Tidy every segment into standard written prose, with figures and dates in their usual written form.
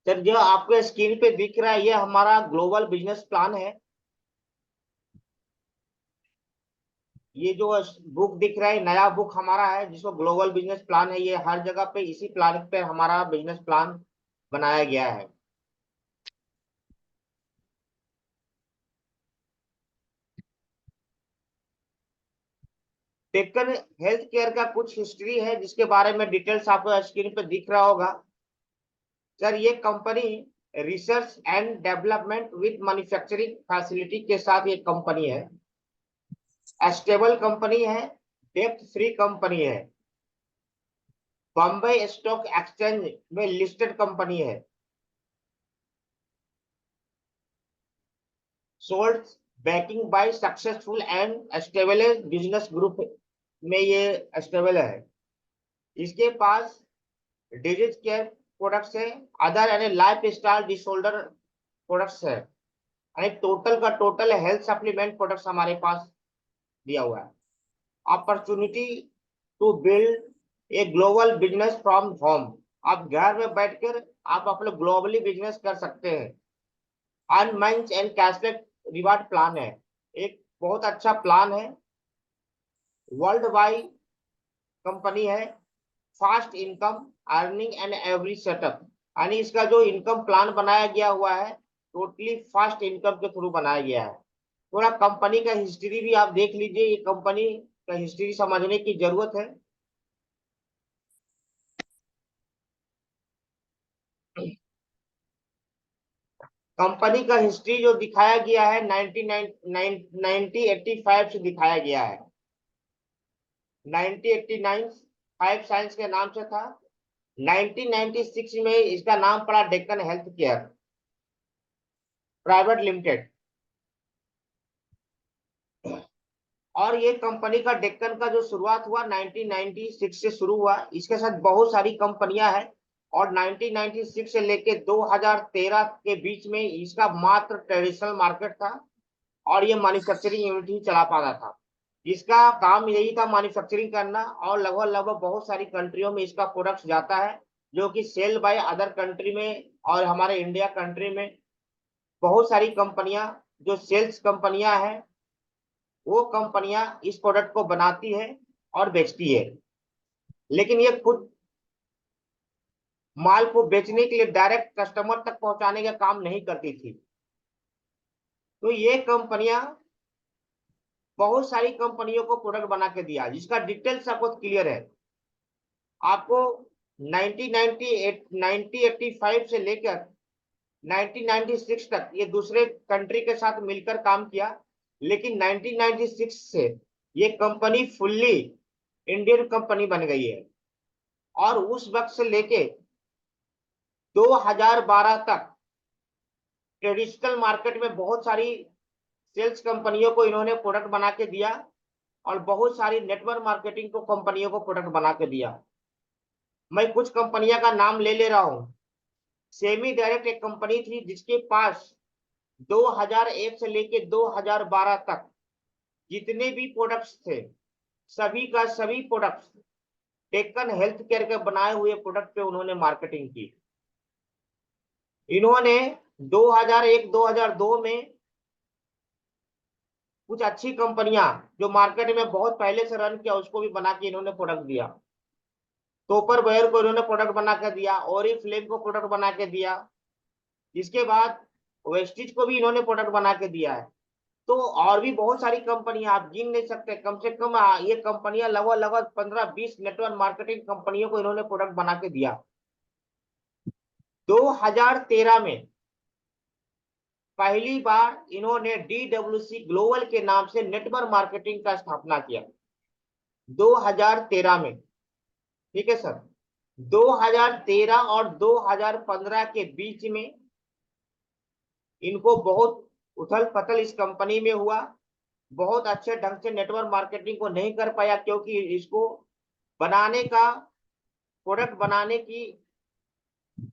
Sir जो आपके screen पे दिख रहा है ये हमारा ग्लोबल बिजनेस प्लान है। ये जो बुक दिख रहा है नया बुक हमारा है जिसको ग्लोबल बिजनेस प्लान है। ये हर जगह पे इसी प्लान पे हमारा बिजनेस प्लान बनाया गया है। टेक्कर हेल्थ केयर का कुछ हिस्ट्री है जिसके बारे में डिटेल्स आपको स्क्रीन पे दिख रहा होगा। सर ये company research and development with manufacturing facility के साथ ये कंपनी है। स्टेबल कंपनी है। डेप्थ फ्री कंपनी है। बॉम्बे स्टॉक एक्सचेंज में लिस्टेड कंपनी है। Solid backing by successful and stable business group में ये स्टेबल है। इसके पास डिजीज केयर प्रोडक्ट्स है। अदर यानी लाइफ स्टाइल डिसऑर्डर प्रोडक्ट्स है। यानी टोटल का टोटल हेल्थ सप्लीमेंट प्रोडक्ट्स हमारे पास दिया हुआ है। Opportunity to build a global business from home. आप घर में बैठकर आप अपने ग्लोबली बिजनेस कर सकते हैं। Unmatched and cashback reward plan है। एक बहुत अच्छा प्लान है। वर्ल्ड वाइड कंपनी है। Fast income earning and every setup. यानी इसका जो इनकम प्लान बनाया गया हुआ है टोटली फास्ट इनकम के थ्रू बनाया गया है। थोड़ा कंपनी का हिस्ट्री भी आप देख लीजिए। ये कंपनी का हिस्ट्री समझने की जरूरत है। कंपनी का हिस्ट्री जो दिखाया गया है 1985 से दिखाया गया है। 1989 फाइव साइंस के नाम से था। 1996 में इसका नाम पड़ा Deccan health care private limited. और ये कंपनी का डेक्कन का जो शुरुआत हुआ 1996 से शुरू हुआ। इसके साथ बहुत सारी कंपनियां हैं। और 1996 से लेके 2013 के बीच में इसका मात्र ट्रेडिशनल मार्केट था। और ये मैन्युफैक्चरिंग यूनिट ही चला पाता था। इसका काम यही था मैन्युफैक्चरिंग करना। और लगभग लगभग बहुत सारी कंट्रियों में इसका प्रोडक्ट जाता है जो कि सेल बाय अदर कंट्री में। और हमारे इंडिया कंट्री में बहुत सारी कंपनियां जो सेल्स कंपनियां हैं वो कंपनियां इस प्रोडक्ट को बनाती है और बेचती है। लेकिन ये खुद माल को बेचने के लिए डायरेक्ट कस्टमर तक पहुंचाने का काम नहीं करती थी। तो ये कंपनियां बहुत सारी कंपनियों को प्रोडक्ट बना के दिया जिसका डिटेल्स आपको क्लियर है। आपको 1985 से लेकर 1996 तक ये दूसरे कंट्री के साथ मिलकर काम किया। लेकिन 1996 से ये कंपनी फुल्ली इंडियन कंपनी बन गई है। और उस वक्त से लेके 2012 तक ट्रेडिशनल मार्केट में बहुत सारी सेल्स कंपनियों को इन्होंने प्रोडक्ट बना के दिया। और बहुत सारी नेटवर्क मार्केटिंग को कंपनियों को प्रोडक्ट बना के दिया। मैं कुछ कंपनियों का नाम ले रहा हूँ। सेमी डायरेक्ट एक कंपनी थी जिसके पास 2001 से लेके 2012 तक जितने भी प्रोडक्ट्स थे सभी का सभी प्रोडक्ट्स टेक्कन हेल्थ केयर के बनाए हुए प्रोडक्ट पे उन्होंने मार्केटिंग की। इन्होंने 2001-2002 में कुछ अच्छी कंपनियां जो मार्केट में बहुत पहले से रन किया उसको भी बना के इन्होंने प्रोडक्ट दिया। टोपर वेयर को इन्होंने प्रोडक्ट बना के दिया। ओरिफ्लेम को प्रोडक्ट बना के दिया। इसके बाद वेस्टिज को भी इन्होंने प्रोडक्ट बना के दिया है। तो और भी बहुत सारी कंपनियां आप गिन नहीं सकते। कम से कम ये कंपनियां लगभग लगभग 15-20 नेटवर्क मार्केटिंग कंपनियों को इन्होंने प्रोडक्ट बना के दिया। 2013 में पहली बार इन्होंने DWC ग्लोबल के नाम से नेटवर्क मार्केटिंग का स्थापना किया 2013 में। ठीक है सर। 2013 और 2015 के बीच में इनको बहुत उथल पथल इस कंपनी में हुआ। बहुत अच्छे ढंग से नेटवर्क मार्केटिंग को नहीं कर पाया क्योंकि इसको बनाने का प्रोडक्ट बनाने की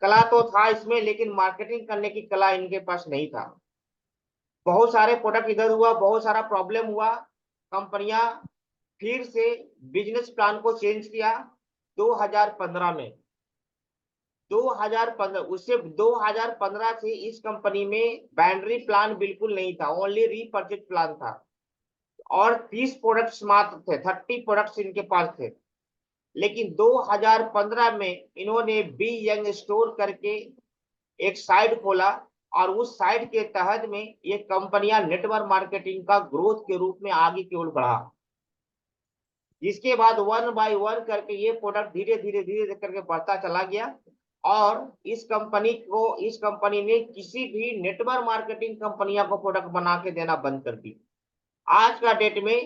कला तो था इसमें लेकिन मार्केटिंग करने की कला इनके पास नहीं था। बहुत सारे प्रोडक्ट इधर हुआ बहुत सारा प्रॉब्लम हुआ। कंपनियां फिर से बिजनेस प्लान को चेंज किया 2015 में। 2015 उससे 2015 से इस कंपनी में बाइनरी प्लान बिल्कुल नहीं था, ओनली रीपर्चेज प्लान था और 30 प्रोडक्ट्स मात्र थे, 30 प्रोडक्ट्स इनके पास थे। लेकिन 2015 में इन्होंने बी यंग स्टोर करके एक साइट खोला और उस साइट के तहत में ये कंपनियां नेटवर्क मार्केटिंग का ग्रोथ के रूप में आगे की ओर बढ़ा। इसके बाद वन बाय वन करके ये प्रोडक्ट धीरे धीरे धीरे करके बढ़ता चला गया और इस कंपनी ने किसी भी नेटवर्क मार्केटिंग कंपनियों को प्रोडक्ट बना के देना बंद कर दी। आज का डेट में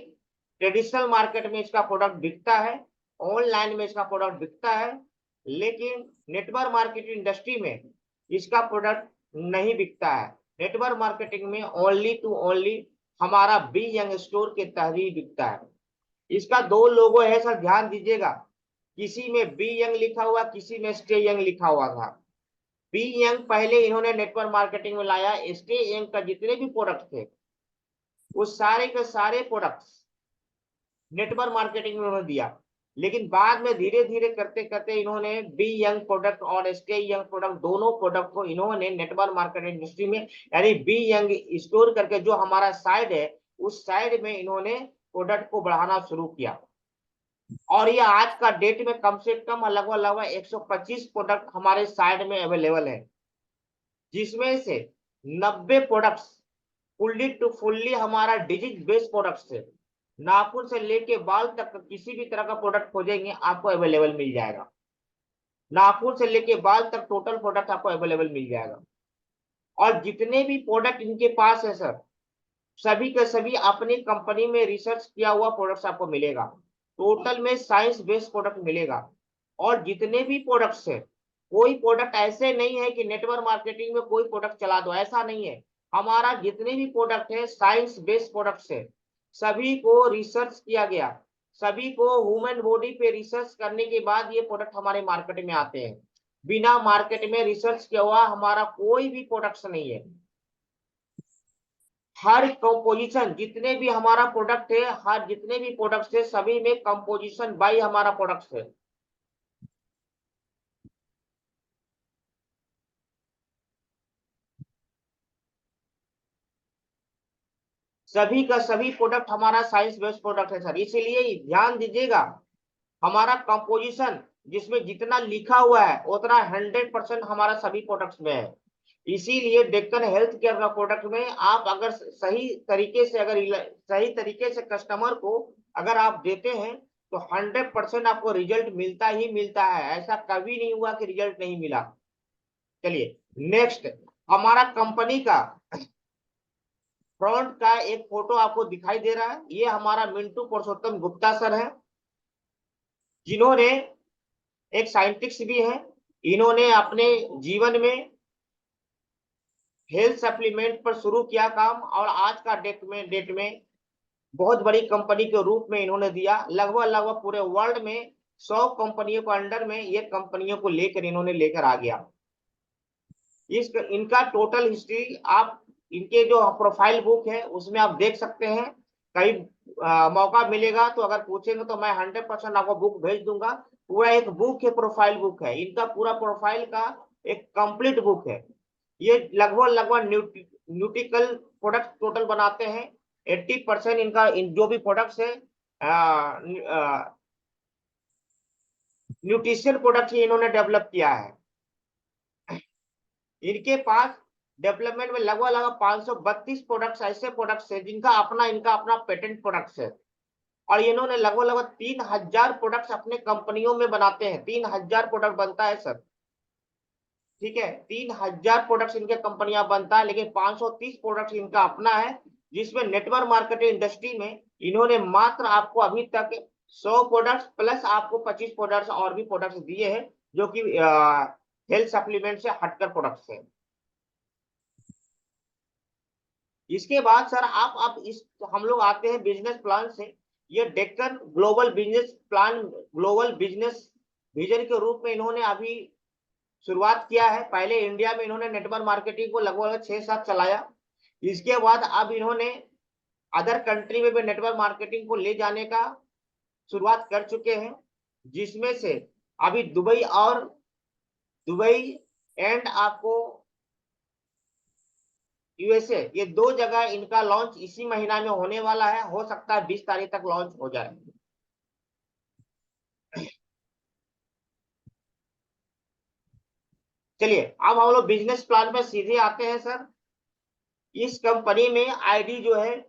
ट्रेडिशनल मार्केट में इसका प्रोडक्ट बिकता है, ऑनलाइन में इसका प्रोडक्ट बिकता है, लेकिन नेटवर्क मार्केटिंग इंडस्ट्री में इसका प्रोडक्ट नहीं बिकता है। नेटवर्क मार्केटिंग में ओनली टू ओनली हमारा बी यंग स्टोर के तहत ही बिकता है। इसका दो लोगो है सर, ध्यान दीजिएगा, किसी में बी यंग लिखा हुआ, किसी में स्टे यंग लिखा हुआ था। बी यंग पहले इन्होंने नेटवर्क मार्केटिंग में लाया, स्टे यंग का जितने भी प्रोडक्ट थे उस सारे के सारे प्रोडक्ट्स नेटवर्क मार्केटिंग में उन्होंने दिया। लेकिन बाद में धीरे धीरे करते करते इन्होंने बी यंग प्रोडक्ट और स्टे यंग प्रोडक्ट दोनों प्रोडक्ट को इन्होंने नेटवर्क मार्केटिंग इंडस्ट्री में यानी बी यंग स्टोर करके जो हमारा साइड है उस साइड में इन्होंने प्रोडक्ट को बढ़ाना शुरू किया। और ये आज का डेट में कम से कम लगभग 125 प्रोडक्ट हमारे साइड में अवेलेबल है, जिसमें से 90 प्रोडक्ट्स फुल्ली टू फुल्ली हमारा डिजीज बेस्ड प्रोडक्ट्स है। नाखून से लेके बाल तक किसी भी तरह का प्रोडक्ट खोजेंगे आपको अवेलेबल मिल जाएगा। नाखून से लेके बाल तक टोटल प्रोडक्ट आपको अवेलेबल मिल जाएगा। और जितने भी प्रोडक्ट इनके पास है सर, सभी के सभी अपनी कंपनी में रिसर्च किया हुआ प्रोडक्ट्स आपको मिलेगा। टोटल में साइंस बेस्ड प्रोडक्ट मिलेगा। और जितने भी प्रोडक्ट्स है, कोई प्रोडक्ट ऐसे नहीं है कि नेटवर्क मार्केटिंग में कोई प्रोडक्ट चला दो, ऐसा नहीं है। हमारा जितने भी प्रोडक्ट है साइंस बेस्ड प्रोडक्ट्स है, सभी को रिसर्च किया गया, सभी को ह्यूमन बॉडी पे रिसर्च करने के बाद ये प्रोडक्ट हमारे मार्केट में आते हैं। बिना मार्केट में रिसर्च किया हुआ हमारा कोई भी प्रोडक्ट नहीं है। हर कंपोजिशन जितने भी हमारा प्रोडक्ट है, हर जितने भी प्रोडक्ट्स है सभी में कंपोजिशन बाय हमारा प्रोडक्ट्स है। सभी का सभी प्रोडक्ट हमारा साइंस बेस्ड प्रोडक्ट है सर, इसीलिए ध्यान दीजिएगा। हमारा कंपोजिशन जिसमें जितना लिखा हुआ है उतना 100% हमारा सभी प्रोडक्ट्स में है। इसीलिए डेक्कन हेल्थ केयर का प्रोडक्ट में आप अगर सही तरीके से कस्टमर को अगर आप देते हैं तो 100% आपको रिजल्ट मिलता ही मिलता है। ऐसा कभी नहीं हुआ कि रिजल्ट नहीं मिला। चलिए नेक्स्ट, हमारा कंपनी का फ्रंट का एक फोटो आपको दिखाई दे रहा है, ये हमारा मिंटू पुरुषोत्तम गुप्ता सर है, जिन्होंने एक साइंटिस्ट भी हैं। इन्होंने अपने जीवन में हेल्थ सप्लीमेंट पर शुरू किया काम और आज का डेट में बहुत बड़ी कंपनी के रूप में इन्होंने दिया। लगभग पूरे वर्ल्ड में 100 कंपनियों के अंडर में ये कंपनियों को लेकर इन्होंने लेकर आ गया। इनका टोटल हिस्ट्री आप इनके जो प्रोफाइल बुक है उसमें आप देख सकते हैं। कहीं मौका मिलेगा तो अगर पूछेंगे तो मैं 100% आपको बुक भेज दूंगा। पूरा एक बुक है, प्रोफाइल बुक है, इनका पूरा प्रोफाइल का एक कंप्लीट बुक है। ये लगभग न्यूट्रिकल प्रोडक्ट टोटल बनाते हैं। 80% इनका जो भी प्रोडक्ट्स है न्यूट्रिशन प्रोडक्ट ही इन्होंने डेवलप किया है। इनके पास डेवलपमेंट में लगभग 532 प्रोडक्ट्स ऐसे प्रोडक्ट्स है जिनका इनका अपना पेटेंट प्रोडक्ट्स है। और इन्होंने लगभग 3000 प्रोडक्ट्स अपने कंपनियों में बनाते हैं। 3000 प्रोडक्ट बनता है सर, ठीक है, 3000 प्रोडक्ट्स इनके कंपनियां बनता है, लेकिन 530 प्रोडक्ट्स इनका अपना है, जिसमें नेटवर्क मार्केटिंग इंडस्ट्री में इन्होंने मात्र आपको अभी तक 100 प्रोडक्ट्स प्लस आपको 25 प्रोडक्ट्स और भी प्रोडक्ट्स दिए हैं जो कि हेल्थ सप्लीमेंट से हटकर प्रोडक्ट्स है। इसके बाद सर आप इस हम लोग आते हैं बिजनेस प्लान से। ये Deccan global business plan, global business vision के रूप में इन्होंने अभी शुरुआत किया है। पहले इंडिया में इन्होंने नेटवर्क मार्केटिंग को लगभग 6 साल चलाया। इसके बाद अब इन्होंने अदर कंट्री में भी नेटवर्क मार्केटिंग को ले जाने का शुरुआत कर चुके हैं, जिसमें से अभी दुबई और दुबई एंड आपको यूएसए, ये 2 जगह इनका लॉन्च इसी महीना में होने वाला है। हो सकता है 20 तारीख तक लॉन्च हो जाए। चलिए अब हम लोग बिजनेस प्लान पे सीधे आते हैं सर। इस कंपनी में आईडी जो है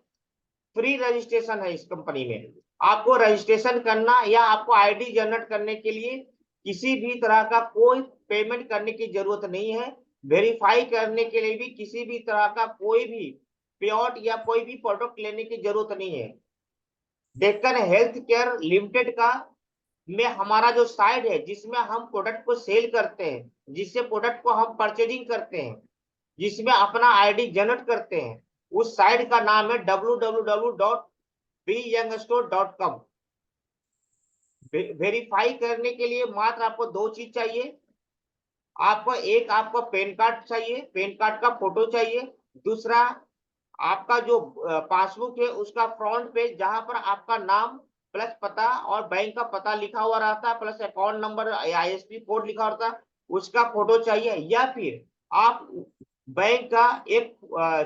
फ्री रजिस्ट्रेशन है। इस कंपनी में आपको रजिस्ट्रेशन करना या आपको आईडी जनरेट करने के लिए किसी भी तरह का कोई पेमेंट करने की जरूरत नहीं है। वेरीफाई करने के लिए भी किसी भी तरह का कोई भी पेआउट या कोई भी प्रोडक्ट लेने की जरूरत नहीं है। डेक्कन हेल्थ केयर लिमिटेड का में हमारा जो साइट है जिसमें हम प्रोडक्ट को सेल करते हैं, जिससे प्रोडक्ट को हम परचेजिंग करते हैं, जिसमें अपना आईडी जनरेट करते हैं, उस साइट का नाम है www.byoungstore.com। वेरीफाई करने के लिए मात्र आपको 2 चीज चाहिए। आपको एक आपको पैन कार्ड चाहिए, पैन कार्ड का फोटो चाहिए। दूसरा आपका जो पासबुक है उसका फ्रंट पेज जहां पर आपका नाम प्लस पता और बैंक का पता लिखा हुआ रहता है, प्लस अकाउंट नंबर या आईएसपी कोड लिखा होता है, उसका फोटो चाहिए। या फिर आप बैंक का एक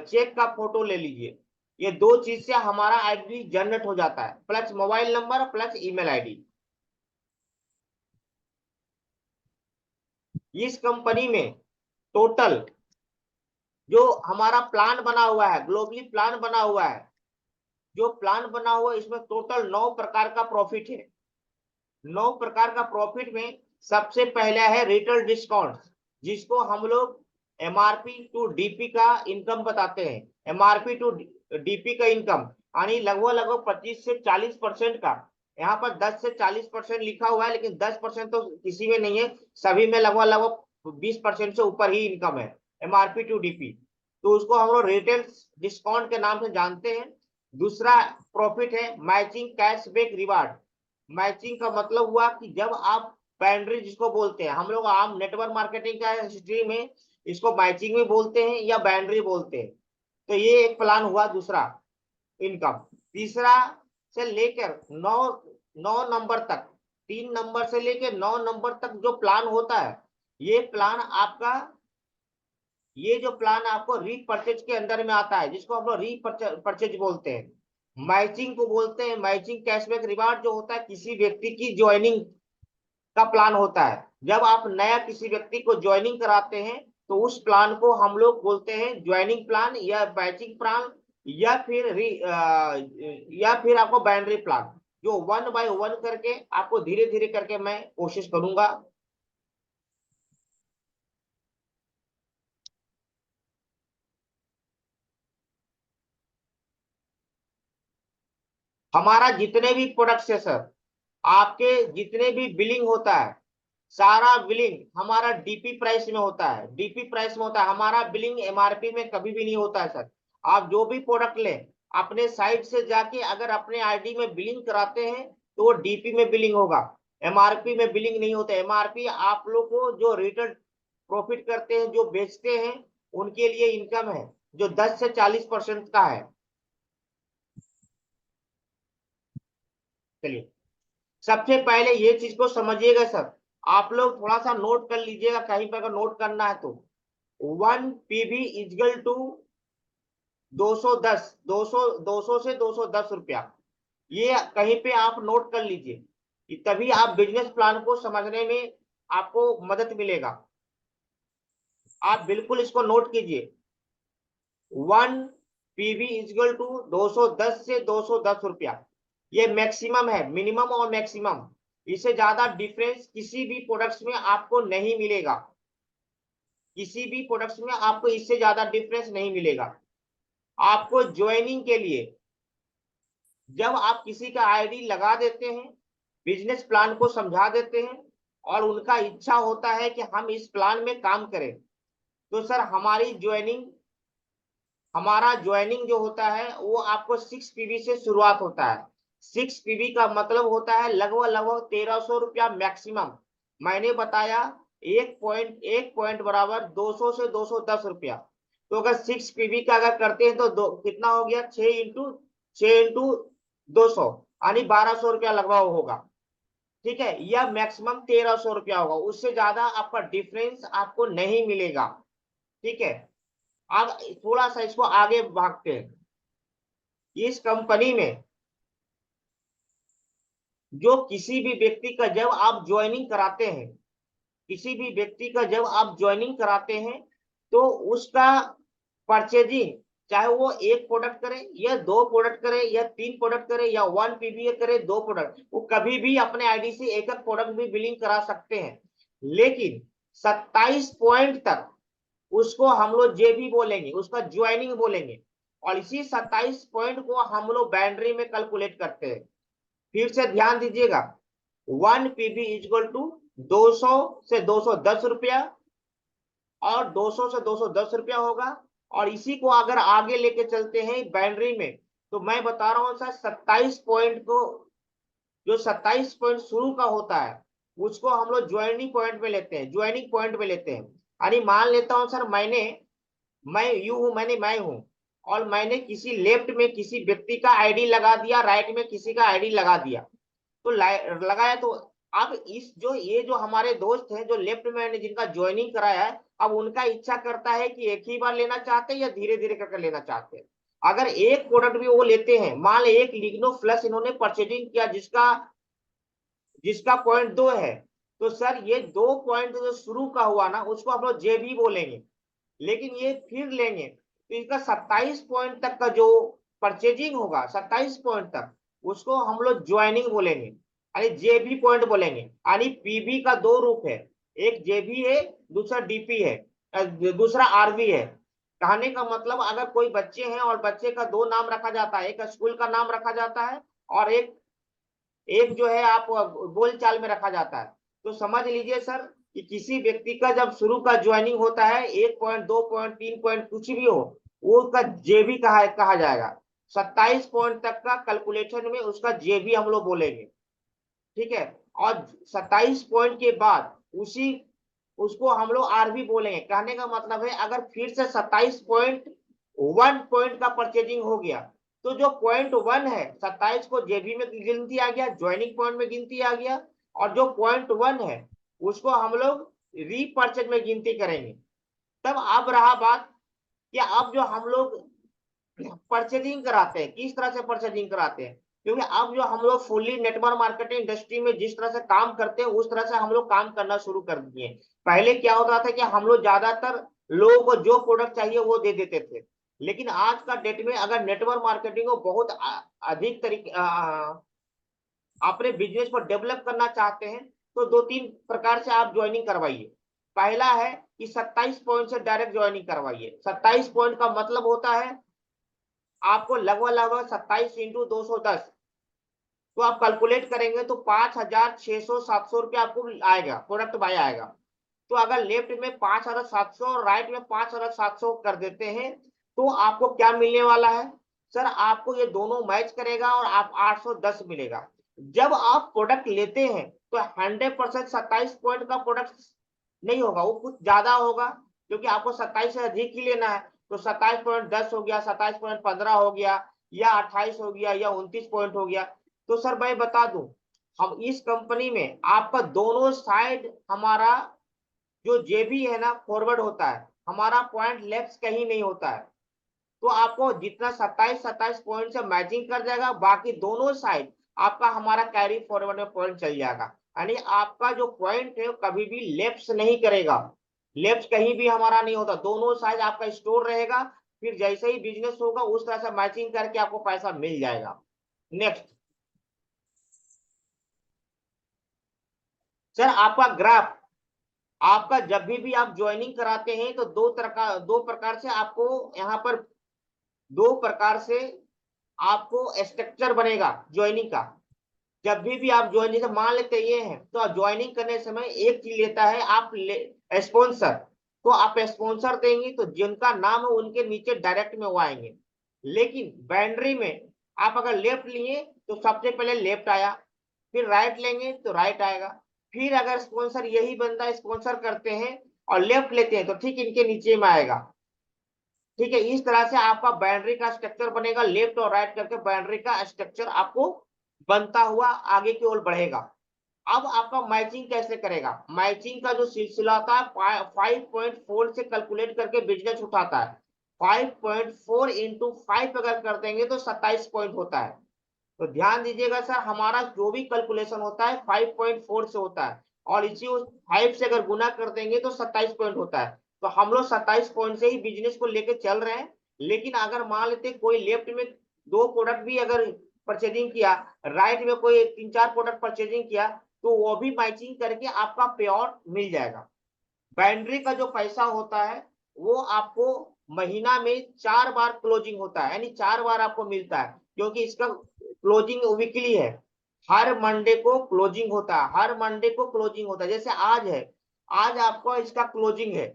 चेक का फोटो ले लीजिए। ये 2 चीज से हमारा आईडी जनरेट हो जाता है, plus mobile number plus email ID. इस कंपनी में टोटल जो हमारा प्लान बना हुआ है, ग्लोबली प्लान बना हुआ है, जो प्लान बना हुआ है इसमें टोटल 9 प्रकार का प्रॉफिट है। 9 प्रकार का प्रॉफिट में सबसे पहला है रिटेल डिस्काउंट, जिसको हम लोग एमआरपी टू डीपी का इनकम बताते हैं। एमआरपी टू डीपी का इनकम यानी लगभग लगभग 25 से 40% का। यहाँ पर 10 से 40% लिखा हुआ है, लेकिन 10% तो किसी में नहीं है, सभी में लगभग लगभग 20% से ऊपर ही इनकम है एमआरपी टू डीपी। तो उसको हम लोग रिटेल डिस्काउंट के नाम से जानते हैं। दूसरा प्रॉफिट है मैचिंग कैशबैक रिवार्ड। मैचिंग का मतलब हुआ कि जब आप बाइनरी जिसको बोलते हैं, हम लोग आम नेटवर्क मार्केटिंग का हिस्ट्री में इसको मैचिंग भी बोलते हैं या बाइनरी बोलते हैं। तो ये एक प्लान हुआ दूसरा इनकम। तीसरा से लेकर 9 नंबर तक, 3 नंबर से लेकर 9 नंबर तक जो प्लान होता है, ये प्लान आपका, ये जो प्लान आपको रीपरचेज के अंदर में आता है, जिसको हम लोग रीपरचेज बोलते हैं। मैचिंग को बोलते हैं मैचिंग कैशबैक रिवार्ड, जो होता है किसी व्यक्ति की ज्वाइनिंग का प्लान होता है। जब आप नया किसी व्यक्ति को ज्वाइनिंग कराते हैं तो उस प्लान को हम लोग बोलते हैं ज्वाइनिंग प्लान या मैचिंग प्लान, या फिर आपको बाइनरी प्लान, जो 1 बाय 1 करके आपको धीरे धीरे करके मैं कोशिश करूंगा। हमारा जितने भी प्रोडक्ट्स है सर, आपके जितने भी बिलिंग होता है, सारा बिलिंग हमारा डीपी प्राइस में होता है। डीपी प्राइस में होता है, हमारा बिलिंग एमआरपी में कभी भी नहीं होता है सर। आप जो भी प्रोडक्ट लें अपने साइट से जाके अगर अपने आईडी में बिलिंग कराते हैं तो वो डीपी में बिलिंग होगा, एमआरपी में बिलिंग नहीं होता। एमआरपी आप लोग को जो रिटेल प्रॉफिट करते हैं, जो बेचते हैं, उनके लिए इनकम है जो 10 से 40% का है। चलिए सबसे पहले ये चीज को समझिएगा सर, आप लोग थोड़ा सा नोट कर लीजिएगा, कहीं पर अगर नोट करना है तो 1 PV इजगल टू 210, 200 से 210 रुपया, ये कहीं पे आप नोट कर लीजिए, तभी आप बिजनेस प्लान को समझने में आपको मदद मिलेगा। आप बिल्कुल इसको नोट कीजिए। 1 PV इजगल टू 210 से 210 रुपया, ये मैक्सिमम है, मिनिमम और मैक्सिमम। इससे ज्यादा डिफरेंस किसी भी प्रोडक्ट्स में आपको नहीं मिलेगा, किसी भी प्रोडक्ट्स में आपको इससे ज्यादा डिफरेंस नहीं मिलेगा। आपको ज्वाइनिंग के लिए जब आप किसी का आईडी लगा देते हैं, बिजनेस प्लान को समझा देते हैं और उनका इच्छा होता है कि हम इस प्लान में काम करें, तो सर हमारा ज्वाइनिंग जो होता है वो आपको 6 PV से शुरुआत होता है। 6 PV का मतलब होता है लगभग लगभग 1300 रुपया मैक्सिमम। मैंने बताया एक पॉइंट बराबर 200 से 210 रुपया। तो अगर 6 PV का अगर करते हैं तो कितना हो गया, 6 इंटू 200 यानी 1200 रुपया लगभग होगा। ठीक है, यह मैक्सिमम 1300 रुपया होगा, उससे ज्यादा आपका डिफरेंस आपको नहीं मिलेगा। ठीक है, अब थोड़ा सा इसको आगे भागते हैं। इस कंपनी में जो किसी भी व्यक्ति का जब आप ज्वाइनिंग कराते हैं, किसी भी व्यक्ति का जब आप ज्वाइनिंग कराते हैं, तो उसका परचेजिंग, चाहे वो एक प्रोडक्ट करे या दो प्रोडक्ट करे या तीन प्रोडक्ट करे या 1 PBA करे, दो प्रोडक्ट, वो कभी भी अपने आईडी से एक एक प्रोडक्ट भी बिलिंग करा सकते हैं। लेकिन 27 पॉइंट तक उसको हम लोग जेबी बोलेंगे, उसका ज्वाइनिंग बोलेंगे, और इसी 27 पॉइंट को हम लोग बाउंड्री में कैलकुलेट करते हैं। फिर से ध्यान दीजिएगा, 1 PB इक्वल टू 200 से 210 रुपया, और 200 से 210 रुपया होगा। और इसी को अगर आगे लेके चलते हैं बाउंड्री में, तो मैं बता रहा हूं सर, 27 पॉइंट को, जो 27 पॉइंट शुरू का होता है, उसको हम लोग ज्वाइनिंग पॉइंट में लेते हैं, ज्वाइनिंग पॉइंट में लेते हैं। यानी मान लेता हूं सर, मैं यू हूं, मैं हूं, और मैंने किसी लेफ्ट में किसी व्यक्ति का आईडी लगा दिया, राइट में किसी का आईडी लगा दिया, तो लगाया तो अब इस जो ये जो हमारे दोस्त हैं जो लेफ्ट में मैंने जिनका ज्वाइनिंग कराया है, अब उनका इच्छा करता है कि एक ही बार लेना चाहते हैं या धीरे धीरे करके लेना चाहते हैं। अगर एक प्रोडक्ट भी वो लेते हैं, मान ले एक लिग्नो प्लस इन्होंने परचेजिंग किया, जिसका जिसका पॉइंट 2 है, तो सर ये 2 पॉइंट जो शुरू का हुआ ना, उसको हम लोग जेबी बोलेंगे। लेकिन ये फिर लेंगे तो इसका 27 पॉइंट तक का जो परचेजिंग होगा, 27 पॉइंट तक, उसको हम लोग ज्वाइनिंग बोलेंगे, यानी जेबी पॉइंट बोलेंगे। यानी पीबी का दो रूप है, एक जेबी है, दूसरा डीपी है, दूसरा आरबी है। कहने का मतलब, अगर कोई बच्चे हैं और बच्चे का दो नाम रखा जाता है, एक स्कूल का नाम रखा जाता है और एक एक जो है आप बोलचाल में रखा जाता है, तो समझ लीजिए सर कि किसी व्यक्ति का जब शुरू का ज्वाइनिंग होता है, 1 पॉइंट, 2 पॉइंट, 3 पॉइंट, कुछ भी हो, वो उसका जेबी कहा जाएगा। 27 पॉइंट तक का कैलकुलेशन में उसका जेबी हम लोग बोलेंगे। ठीक है, और 27 पॉइंट के बाद उसी उसको हम लोग आरबी बोलेंगे। कहने का मतलब है, अगर फिर से 27.1 पॉइंट का परचेजिंग हो गया, तो जो पॉइंट 1 है, 27 को जेबी में गिनती आ गया, ज्वाइनिंग पॉइंट में गिनती आ गया, और जो पॉइंट 1 है उसको हम लोग रीपर्चेज में गिनती करेंगे। तब अब रहा बात कि अब जो हम लोग परचेजिंग कराते हैं, किस तरह से परचेजिंग कराते हैं, क्योंकि अब जो हम लोग फुल्ली नेटवर्क मार्केटिंग इंडस्ट्री में जिस तरह से काम करते हैं, उस तरह से हम लोग काम करना शुरू कर दिए। पहले क्या होता था कि हम लोग ज्यादातर लोगों को जो प्रोडक्ट चाहिए वो दे देते थे, लेकिन आज का डेट में अगर नेटवर्क मार्केटिंग को बहुत अधिक तरीके अपने बिजनेस को डेवलप करना चाहते हैं, तो दो तीन प्रकार से आप ज्वाइनिंग करवाइए। पहला है कि 27 पॉइंट से डायरेक्ट ज्वाइनिंग करवाइए। 27 पॉइंट का मतलब होता है आपको लगभग लगभग 27 इंटू 210, तो आप कैलकुलेट करेंगे तो 5,600 रुपया आपको आएगा, प्रोडक्ट बाय आएगा। तो अगर लेफ्ट में 5,700 और राइट में 5,700 कर देते हैं, तो आपको क्या मिलने वाला है सर, आपको ये दोनों मैच करेगा और आप 810 मिलेगा। जब आप प्रोडक्ट लेते हैं तो 100% 27 पॉइंट का प्रोडक्ट नहीं होगा, वो कुछ ज्यादा होगा, क्योंकि आपको 27 से अधिक ही लेना है। तो 27.10 हो गया, 27.15 हो गया, या 28 हो गया, या 29 पॉइंट हो गया। तो सर मैं बता दूं, हम इस कंपनी में आपका दोनों साइड, हमारा जो जेबी है ना फॉरवर्ड होता है, हमारा पॉइंट लेफ्ट कहीं नहीं होता है। तो आपको जितना 27 पॉइंट से मैचिंग कर जाएगा, बाकी दोनों साइड आपका हमारा कैरी फॉरवर्ड में पॉइंट चल जाएगा। यानी आपका जो पॉइंट है कभी भी लेफ्ट नहीं करेगा, लेफ्ट कहीं भी हमारा नहीं होता, दोनों साइड आपका स्टोर रहेगा। फिर जैसे ही बिजनेस होगा उस तरह से मैचिंग करके आपको पैसा मिल जाएगा। नेक्स्ट सर, आपका ग्राफ, आपका जब भी आप ज्वाइनिंग कराते हैं तो दो प्रकार से आपको यहाँ पर, दो प्रकार से आपको स्ट्रक्चर बनेगा ज्वाइनिंग का। जब भी आप ज्वाइन, जैसे मान लेते ये हैं, तो आप ज्वाइनिंग करने समय एक चीज लेता है आप स्पॉन्सर, तो आप स्पॉन्सर देंगे तो जिनका नाम है उनके नीचे डायरेक्ट में वो आएंगे। लेकिन बाउंड्री में आप अगर लेफ्ट लिए तो सबसे पहले लेफ्ट आया, फिर राइट लेंगे तो राइट आएगा, फिर अगर स्पॉन्सर यही बंदा स्पॉन्सर करते हैं और लेफ्ट लेते हैं तो ठीक इनके नीचे में आएगा। ठीक है, इस तरह से आपका बाउंड्री का स्ट्रक्चर बनेगा, लेफ्ट और राइट करके बाउंड्री का स्ट्रक्चर आपको बनता हुआ आगे की ओर बढ़ेगा। अब आपका मैचिंग कैसे करेगा, मैचिंग का जो सिलसिला था 5.4 से कैलकुलेट करके बिजनेस उठाता है। 5.4 इंटू 5 अगर कर देंगे तो 27 पॉइंट होता है। तो ध्यान दीजिएगा सर, हमारा जो भी कैलकुलेशन होता है 5.4 से होता है, और इसी 5 से अगर गुना कर देंगे तो 27 पॉइंट होता है। तो हम लोग 27 पॉइंट से ही बिजनेस को लेके चल रहे हैं। लेकिन अगर मान लेते कोई लेफ्ट में 2 प्रोडक्ट भी अगर परचेजिंग किया, राइट में कोई 3-4 प्रोडक्ट परचेजिंग किया, तो वो भी मैचिंग करके आपका पे आउट मिल जाएगा। बाइंड्री का जो पैसा होता है वो आपको महीना में 4 बार क्लोजिंग होता है, यानी 4 बार आपको मिलता है, क्योंकि इसका क्लोजिंग वीकली है। हर मंडे को क्लोजिंग होता है, हर मंडे को क्लोजिंग होता है। जैसे आज है, आज आपको इसका क्लोजिंग है,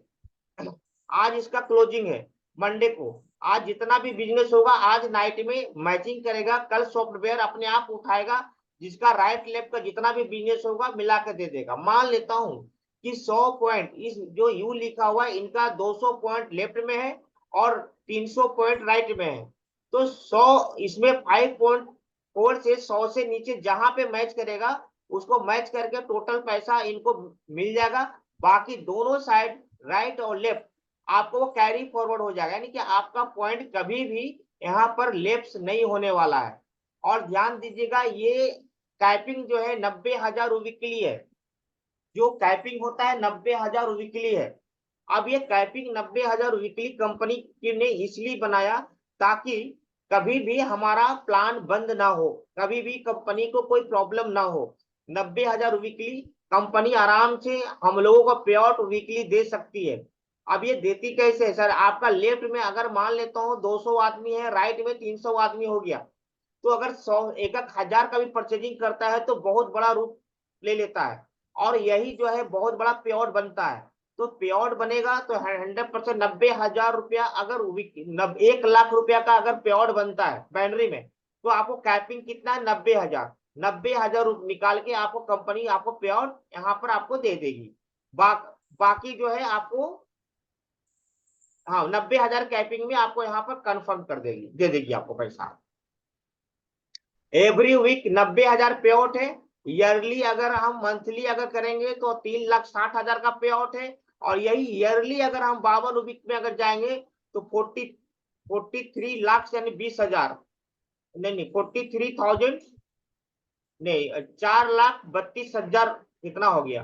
आज इसका क्लोजिंग है मंडे को। आज जितना भी बिजनेस होगा आज नाइट में मैचिंग करेगा, कल सॉफ्टवेयर अपने आप उठाएगा, जिसका राइट लेफ्ट का जितना भी बिजनेस होगा मिला के दे देगा। मान लेता हूं कि 100 पॉइंट इस जो यू लिखा हुआ है इनका 200 पॉइंट लेफ्ट में है और 300 पॉइंट राइट में है, तो 100 इसमें 5.4 से 100 से नीचे जहां पे मैच करेगा उसको मैच करके टोटल पैसा इनको मिल जाएगा। बाकी दोनों साइड राइट और लेफ्ट आपको वो कैरी फॉरवर्ड हो जाएगा, यानी कि आपका पॉइंट कभी भी यहाँ पर लेप्स नहीं होने वाला है। और ध्यान दीजिएगा ये कैपिंग जो है 90,000 वीकली है, जो कैपिंग होता है 90,000 वीकली है। अब ये कैपिंग 90,000 वीकली कंपनी ने इसलिए बनाया ताकि कभी भी हमारा प्लान बंद ना हो, कभी भी कंपनी को कोई प्रॉब्लम ना हो। 90,000 वीकली कंपनी आराम से हम लोगों को पे आउट वीकली दे सकती है। अब ये देती कैसे है सर, आपका लेफ्ट में अगर मान लेता हूँ 200 आदमी है, राइट में 300 आदमी हो गया, तो अगर 1,000 का भी परचेजिंग करता है तो बहुत बड़ा रूप ले लेता है, और यही जो है बहुत बड़ा पे आउट बनता है। तो पे आउट बनेगा तो 100% 90,000 रुपया अगर 1 लाख रुपया का अगर पे आउट बनता है बैनरी में, तो आपको कैपिंग कितना है 90,000। 90,000 निकाल के आपको कंपनी आपको पे आउट यहाँ पर आपको दे देगी। बाकी जो है आपको, हाँ 90,000 कैपिंग में आपको यहाँ पर कंफर्म कर देगी, दे देगी आपको पैसा। एवरी वीक 90,000 पे आउट है। ईयरली अगर हम मंथली अगर करेंगे तो 3,60,000 का पे आउट है। और यही ईयरली अगर हम 52 वीक में अगर जाएंगे तो 43 लाख यानी 20,000, नहीं 43,000, नहीं 4,32,000 कितना हो गया,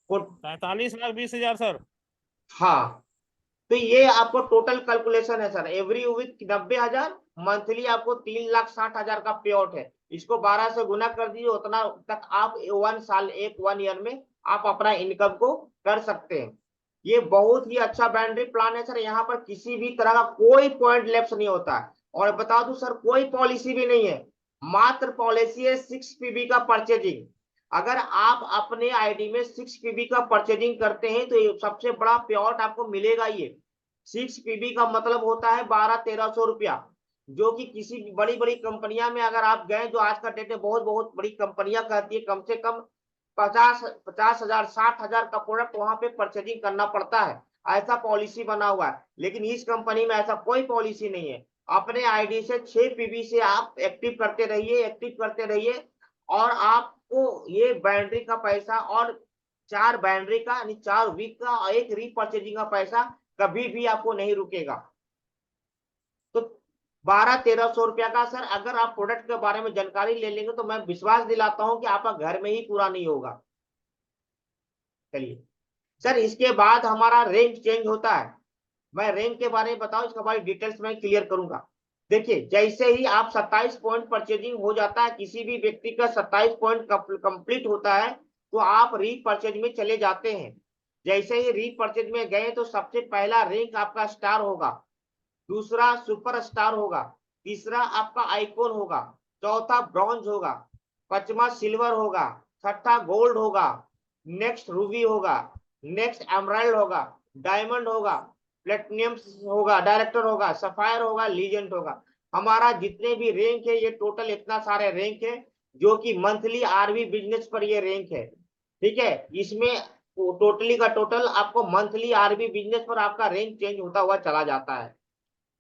43,20,000 सर। हाँ। तो ये आपको टोटल कैलकुलेशन है सर, एवरी वीक 90,000, मंथली आपको 3,60,000 का पे आउट है। इसको 12 से गुना कर दीजिए, उतना तक आप 1 साल 1 ईयर में आप अपना इनकम को कर सकते हैं। ये बहुत ही अच्छा बाउंड्री प्लान है सर, यहाँ पर किसी भी तरह का कोई पॉइंट लैप्स नहीं होता है। और बता दूं सर कोई पॉलिसी भी नहीं है, मात्र पॉलिसी है 6 पीबी का परचेजिंग। अगर आप अपने आईडी में 6 पीबी का परचेजिंग करते हैं तो सबसे बड़ा पे आउट आपको मिलेगा। ये 6 पीबी का मतलब होता है 1200-1300 रुपया, जो कि किसी भी बड़ी बड़ी कंपनियां में अगर आप गए, जो आज का डेट में बहुत बहुत बड़ी कंपनियां कहती है कम से कम 50,000 60,000 का प्रोडक्ट वहां पे परचेजिंग करना पड़ता है, ऐसा पॉलिसी बना हुआ है। लेकिन इस कंपनी में ऐसा कोई पॉलिसी नहीं है। अपने आईडी से 6 पीबी से आप एक्टिव करते रहिए, एक्टिव करते रहिए, और आपको ये बैटरी का पैसा और 4 बैटरी का यानी 4 वीक का और 1 रीपरचेजिंग का पैसा कभी भी आपको नहीं रुकेगा। तो 1200-1300 रुपया का सर अगर आप प्रोडक्ट के बारे में जानकारी ले लेंगे तो मैं विश्वास दिलाता हूं कि आपका घर में ही पूरा नहीं होगा। चलिए सर, इसके बाद हमारा रैंक चेंज होता है। मैं रैंक के बारे में बताऊं, इसका बारे डिटेल्स में क्लियर करूंगा। देखिए जैसे ही आप 27 पॉइंट परचेजिंग हो जाता है, किसी भी व्यक्ति का 27 पॉइंट कंप्लीट होता है, तो आप रीपरचेज में चले जाते हैं। जैसे ही रीपरचेज में गए तो सबसे पहला रैंक आपका स्टार होगा, दूसरा सुपर स्टार होगा, तीसरा आपका आइकॉन होगा, चौथा ब्रॉन्ज होगा, पांचवा सिल्वर होगा, छठा गोल्ड होगा, नेक्स्ट रूबी होगा, नेक्स्ट एमराल्ड होगा, डायमंड होगा, प्लेटिनियम होगा, डायरेक्टर होगा, सफायर होगा, लीजेंड होगा। हमारा जितने भी रैंक है ये टोटल इतना सारे रैंक है, जो कि मंथली आरबी बिजनेस पर ये रैंक है। ठीक है, इसमें टोटली का टोटल आपको मंथली आरबी बिजनेस पर आपका रैंक चेंज होता हुआ चला जाता है।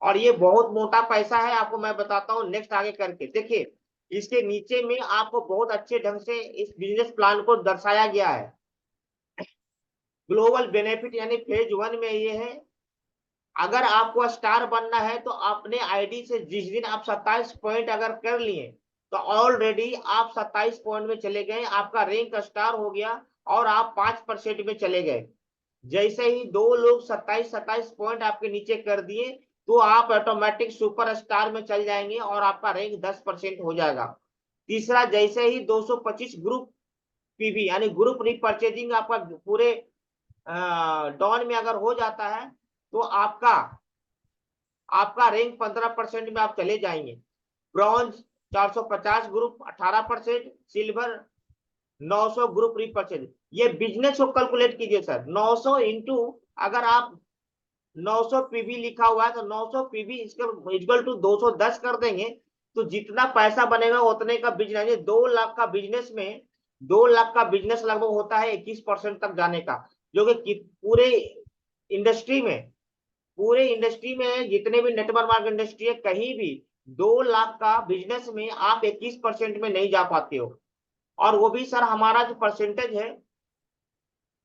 और ये बहुत मोटा पैसा है, आपको मैं बताता हूँ नेक्स्ट आगे करके। देखिए इसके नीचे में आपको बहुत अच्छे ढंग से इस बिजनेस प्लान को दर्शाया गया है। ग्लोबल बेनिफिट यानी फेज 1 में ये है, अगर आपको स्टार बनना है तो अपने आईडी से जिस दिन आप 27 पॉइंट अगर कर लिए तो ऑलरेडी आप 27 पॉइंट में चले गए, आपका रैंक स्टार हो गया और आप 5% में चले गए। जैसे ही दो लोग 27 पॉइंट आपके नीचे कर दिए तो आप ऑटोमेटिक सुपर स्टार में चल जाएंगे और आपका रैंक 10% हो जाएगा। तीसरा, जैसे ही 225 ग्रुप पीवी यानी ग्रुप रीपरचेजिंग आपका पूरे डॉन में अगर हो जाता है तो आपका आपका रैंक 15% में आप चले जाएंगे। Bronze 450 group 18%, silver 900 group repurchase. ये बिजनेस को कैलकुलेट कीजिए सर, 900 इंटू, अगर आप 900 पीवी लिखा हुआ है तो 900 पीवी इक्वल टू 210 कर देंगे तो जितना पैसा बनेगा उतने का बिजनेस, 2 लाख का बिजनेस में 2 लाख का बिजनेस लगभग होता है 21% तक जाने का, जो कि पूरे इंडस्ट्री में जितने भी नेटवर्क मार्केट इंडस्ट्री है कहीं भी 2 लाख का बिजनेस में आप 21% में नहीं जा पाते हो। और वो भी सर हमारा जो परसेंटेज है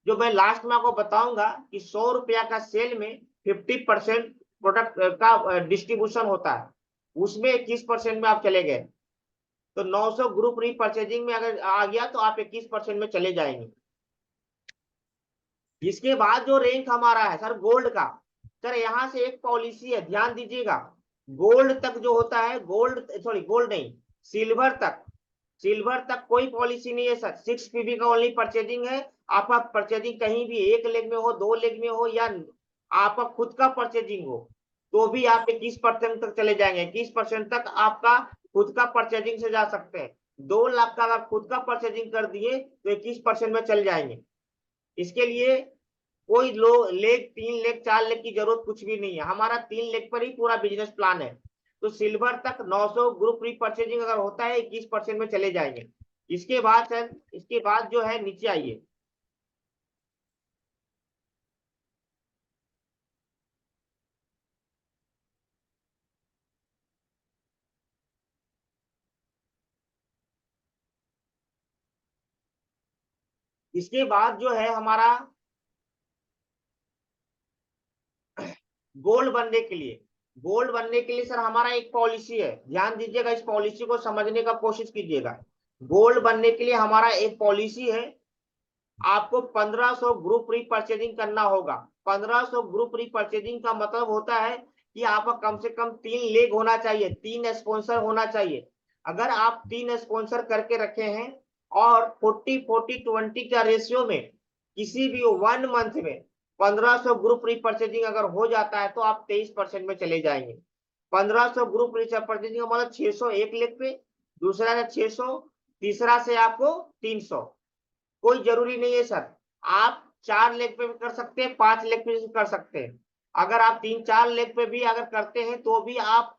जो मैं लास्ट में आपको बताऊंगा कि 100 रुपया का सेल में 50% प्रोडक्ट का डिस्ट्रीब्यूशन होता है, उसमें 21% में आप चले गए तो 900 ग्रुप रीपरचेजिंग में अगर आ गया तो आप 21% में चले जाएंगे। इसके बाद जो रैंक हमारा है सर गोल्ड का, सर यहाँ से एक पॉलिसी है, ध्यान दीजिएगा। गोल्ड तक जो होता है, गोल्ड नहीं, सिल्वर तक कोई पॉलिसी नहीं है सर, 6 पीबी का ओनली परचेजिंग है। आपका परचेजिंग कहीं भी 1 लेग में हो, 2 लेग में हो, या आपका खुद का परचेजिंग हो तो भी आप 21% तक चले जाएंगे। 21% तक आपका खुद का परचेजिंग से जा सकते हैं। 2 लाख का अगर खुद का परचेजिंग कर दिए तो 21% में चल जाएंगे। इसके लिए कोई लेग 3 लेग 4 लेग की जरूरत कुछ भी नहीं है, हमारा 3 लेग पर ही पूरा बिजनेस प्लान है। तो सिल्वर तक 900 ग्रुप रीपरचेजिंग अगर होता है 21% में चले जाएंगे। इसके बाद सर, इसके बाद जो है नीचे आइए, इसके बाद जो है हमारा गोल्ड बनने के लिए सर हमारा एक पॉलिसी है, ध्यान दीजिएगा, इस पॉलिसी को समझने का कोशिश कीजिएगा। गोल्ड बनने के लिए हमारा एक पॉलिसी है, आपको 1500 ग्रुप रीपरचेजिंग करना होगा। 1500 ग्रुप रीपरचेजिंग का मतलब होता है कि आपका कम से कम 3 लेग होना चाहिए, 3 स्पॉन्सर होना चाहिए। अगर आप 3 स्पॉन्सर करके रखे हैं और 40-40-20 का रेशियो में किसी भी 1 मंथ में 1500 ग्रुप रीपरचेजिंग अगर हो जाता है तो आप 23% में चले जाएंगे। 1500 ग्रुप रीपरचेजिंग का मतलब 600 एक लेग पे, दूसरा है 600, तीसरा से आपको 300। कोई जरूरी नहीं है सर, आप 4 लेग पे भी कर सकते हैं, 5 लेग पे भी कर सकते हैं। अगर आप 3-4 लेग पे भी अगर करते हैं तो भी आप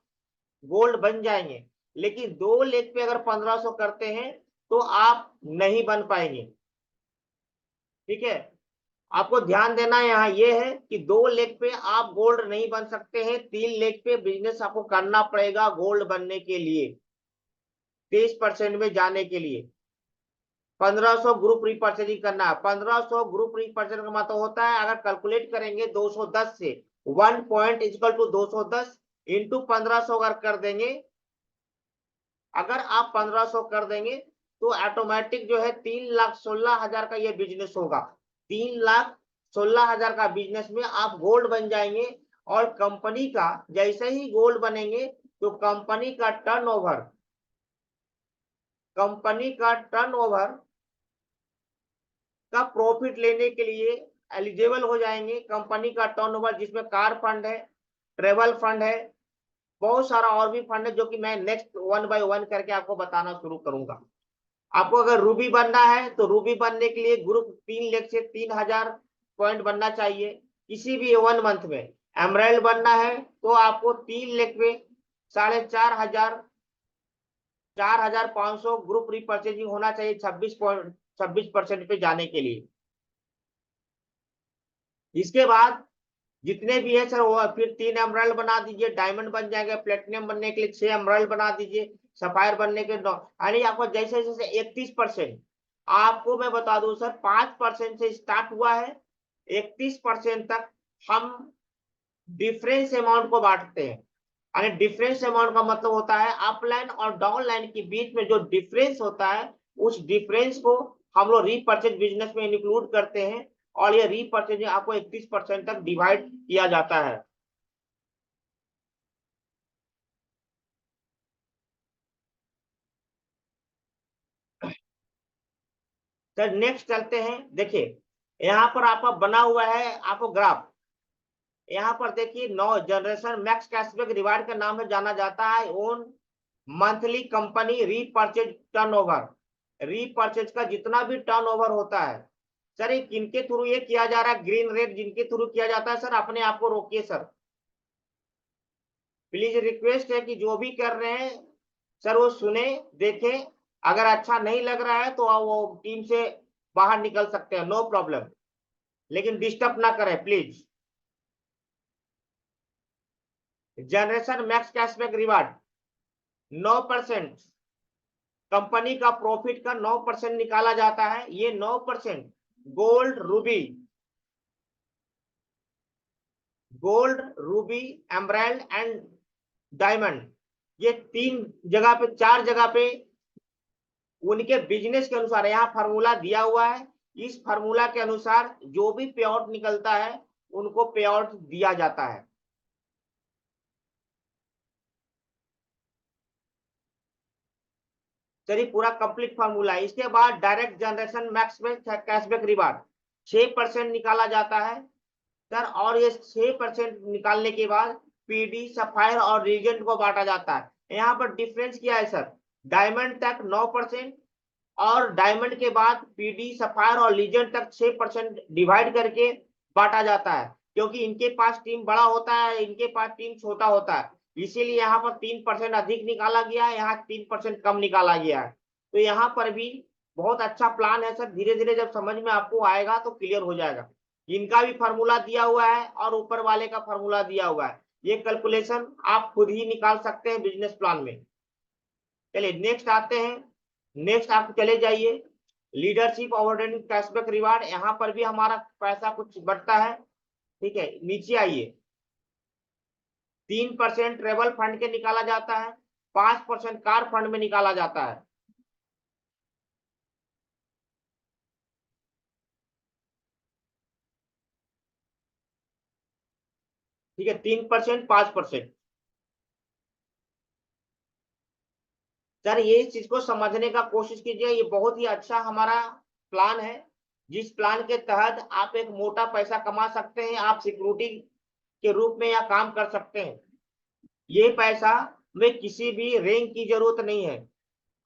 गोल्ड बन जाएंगे, लेकिन 2 लेग पे अगर 1500 करते हैं तो आप नहीं बन पाएंगे। ठीक है, आपको ध्यान देना यहाँ ये है कि 2 लेग पे आप गोल्ड नहीं बन सकते हैं, 3 लेग पे बिजनेस आपको करना पड़ेगा गोल्ड बनने के लिए, 23% में जाने के लिए। 1500 ग्रुप रीपरचेजिंग करना है। 1500 ग्रुप रीपरचेजिंग का मतलब होता है, अगर कैलकुलेट करेंगे 210 से 1 पॉइंट इक्वल टू 210 इंटू 1500 अगर कर देंगे, अगर आप 1500 कर देंगे तो ऑटोमेटिक जो है 3,16,000 का ये बिजनेस होगा। 3,16,000 का बिजनेस में आप गोल्ड बन जाएंगे। और कंपनी का जैसे ही गोल्ड बनेंगे तो कंपनी का टर्नओवर का प्रॉफिट लेने के लिए एलिजिबल हो जाएंगे। कंपनी का टर्नओवर जिसमें कार फंड है, ट्रेवल फंड है, बहुत सारा और भी फंड है जो कि मैं नेक्स्ट 1 बाय 1 करके आपको बताना शुरू करूंगा। आपको अगर रूबी बनना है तो रूबी बनने के लिए ग्रुप 3 लेख से 3000 पॉइंट बनना चाहिए किसी भी 1 मंथ में। एमराल्ड बनना है तो आपको 3 लेख में 4,500 4,500 ग्रुप रीपरचेजिंग होना चाहिए 26% पे जाने के लिए। इसके बाद जितने भी है सर वो फिर 3 एमराल्ड बना दीजिए, डायमंड बन जाएंगे। प्लेटिनम बनने के लिए 6 एमराल्ड बना दीजिए। सफायर बनने के यानी आपको जैसे जैसे 31%, आपको मैं बता दूं सर 5% से स्टार्ट हुआ है, 31% तक हम डिफरेंस अमाउंट को बांटते हैं। यानी डिफरेंस अमाउंट का मतलब होता है अपलाइन और डाउनलाइन के बीच में जो डिफरेंस होता है, उस डिफरेंस को हम लोग रीपर्चेज बिजनेस में इंक्लूड करते हैं, और ये रीपर्चेज आपको 31% तक डिवाइड किया जाता है। सर नेक्स्ट चलते हैं, देखिए यहाँ पर आपका बना हुआ है आपको ग्राफ। यहाँ पर देखिए 9 जनरेशन मैक्स कैशबैक रिवार्ड के नाम से जाना जाता है own monthly company repurchase turnover. Repurchase का जितना भी टर्नओवर होता है सर, ये किनके थ्रू ये किया जा रहा है, ग्रीन रेड जिनके थ्रू किया जाता है सर, अपने आप को रोकिए सर, प्लीज रिक्वेस्ट है कि जो भी कर रहे हैं सर वो सुने, देखें, अगर अच्छा नहीं लग रहा है तो वो टीम से बाहर निकल सकते हैं, नो प्रॉब्लम, लेकिन डिस्टर्ब ना करें please. Generation max cashback reward 9%, company का प्रॉफिट का 9% निकाला जाता है। ये 9% gold Ruby, gold Ruby emerald and diamond, ये 3 जगह पे 4 जगह पे उनके बिजनेस के अनुसार यहाँ फार्मूला दिया हुआ है। इस फार्मूला के अनुसार जो भी पे आउट निकलता है उनको पे आउट दिया जाता है। चलिए पूरा कंप्लीट फार्मूला है। इसके बाद डायरेक्ट जनरेशन मैक्स में कैशबैक रिवार्ड 6% निकाला जाता है सर, और ये 6% निकालने के बाद पीडी सफायर और रीजेंट को बांटा जाता है। यहाँ पर डिफरेंस क्या है सर, डायमंड तक 9% और डायमंड के बाद पीडी सफायर और लीजेंड तक 6% डिवाइड करके बांटा जाता है, क्योंकि इनके पास टीम बड़ा होता है, इनके पास टीम छोटा होता है, इसीलिए यहाँ पर 3% अधिक निकाला गया है, यहाँ 3% कम निकाला गया है। तो यहाँ पर भी बहुत अच्छा प्लान है सर, धीरे धीरे जब समझ में आपको आएगा तो क्लियर हो जाएगा। इनका भी फार्मूला दिया हुआ है और ऊपर वाले का फार्मूला दिया हुआ है, ये कैलकुलेशन आप खुद ही निकाल सकते हैं बिजनेस प्लान में। चलिए नेक्स्ट आते हैं, नेक्स्ट आप चले जाइए लीडरशिप ओवरडेन कैशबैक रिवार्ड, यहाँ पर भी हमारा पैसा कुछ बढ़ता है, ठीक है। नीचे आइए, 3% ट्रेवल फंड के निकाला जाता है, 5% कार फंड में निकाला जाता है। ठीक है, 3% 5%। सर ये चीज को समझने का कोशिश कीजिए, ये बहुत ही अच्छा हमारा प्लान है, जिस प्लान के तहत आप एक मोटा पैसा कमा सकते हैं, आप सिक्योरिटी के रूप में या काम कर सकते हैं। ये पैसा में किसी भी रैंक की जरूरत नहीं है,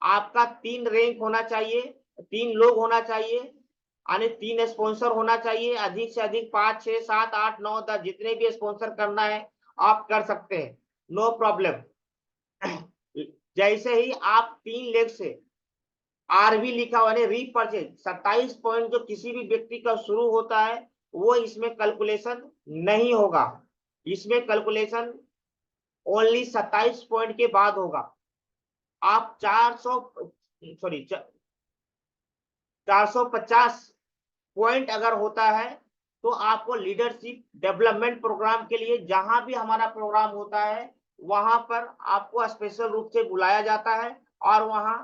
आपका 3 रैंक होना चाहिए, 3 लोग होना चाहिए, यानी 3 स्पॉन्सर होना चाहिए, अधिक से अधिक 5 6 7 8 9 10 जितने भी स्पॉन्सर करना है आप कर सकते हैं, नो प्रॉब्लम। जैसे ही आप 3 लेग से आरवी लिखा हुआ है रीपर्चेज 27 पॉइंट जो किसी भी व्यक्ति का शुरू होता है वो इसमें कैलकुलेशन नहीं होगा, इसमें कैलकुलेशन ओनली 27 पॉइंट के बाद होगा। आप 450 पॉइंट अगर होता है तो आपको लीडरशिप डेवलपमेंट प्रोग्राम के लिए जहां भी हमारा प्रोग्राम होता है वहां पर आपको स्पेशल रूप से बुलाया जाता है और वहां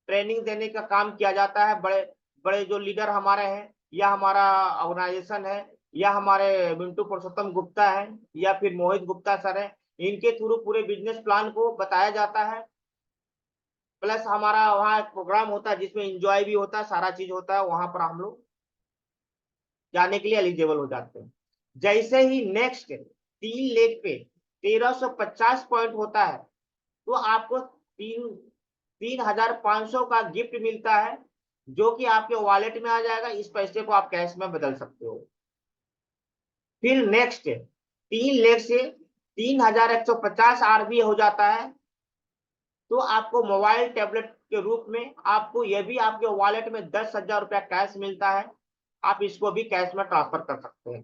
ट्रेनिंग देने का काम किया जाता है। बड़े बड़े जो लीडर हमारे हैं या हमारा ऑर्गेनाइजेशन है या हमारे मिंटू पुरुषोत्तम गुप्ता है या फिर मोहित गुप्ता सर है, इनके थ्रू पूरे बिजनेस प्लान को बताया जाता है। प्लस हमारा वहाँ एक प्रोग्राम होता है जिसमें एंजॉय भी होता है, सारा चीज होता है, वहां पर हम लोग जाने के लिए एलिजिबल हो जाते हैं। जैसे ही नेक्स्ट 3 लेग पे 1350 पॉइंट होता है तो आपको 3500 का गिफ्ट मिलता है, जो कि आपके वॉलेट में आ जाएगा, इस पैसे को आप कैश में बदल सकते हो। फिर नेक्स्ट 3 लेग से 3150 आरबी हो जाता है, तो आपको मोबाइल टैबलेट के रूप में आपको यह भी आपके वॉलेट में 10,000 रुपया कैश मिलता है, आप इसको भी कैश में ट्रांसफर कर सकते हैं।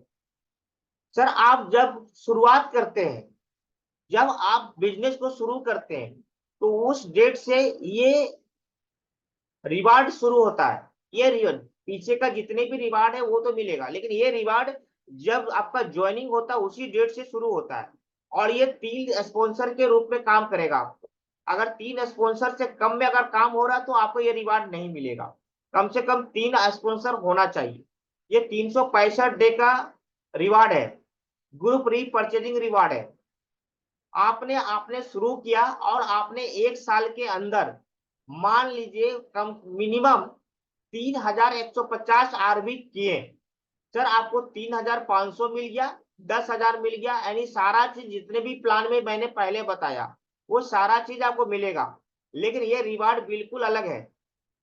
सर आप जब शुरुआत करते हैं, जब आप बिजनेस को शुरू करते हैं तो उस डेट से ये रिवार्ड शुरू होता है। ये रिवार्ड पीछे का जितने भी रिवार्ड है वो तो मिलेगा, लेकिन ये रिवार्ड जब आपका ज्वाइनिंग होता है उसी डेट से शुरू होता है। और ये 3 स्पॉन्सर के रूप में काम करेगा आपको। अगर 3 स्पॉन्सर से कम में अगर काम हो रहा है तो आपको ये रिवार्ड नहीं मिलेगा। कम से कम 3 स्पॉन्सर होना चाहिए। ये 365 डे का रिवार्ड है, ग्रुप रीपरचेजिंग रिवार्ड है। आपने आपने शुरू किया और आपने 1 साल के अंदर मान लीजिए कम मिनिमम 3150 आरबी किए, सर आपको 3500 मिल गया, 10,000 मिल गया, यानी सारा चीज जितने भी प्लान में मैंने पहले बताया वो सारा चीज आपको मिलेगा। लेकिन ये रिवार्ड बिल्कुल अलग है।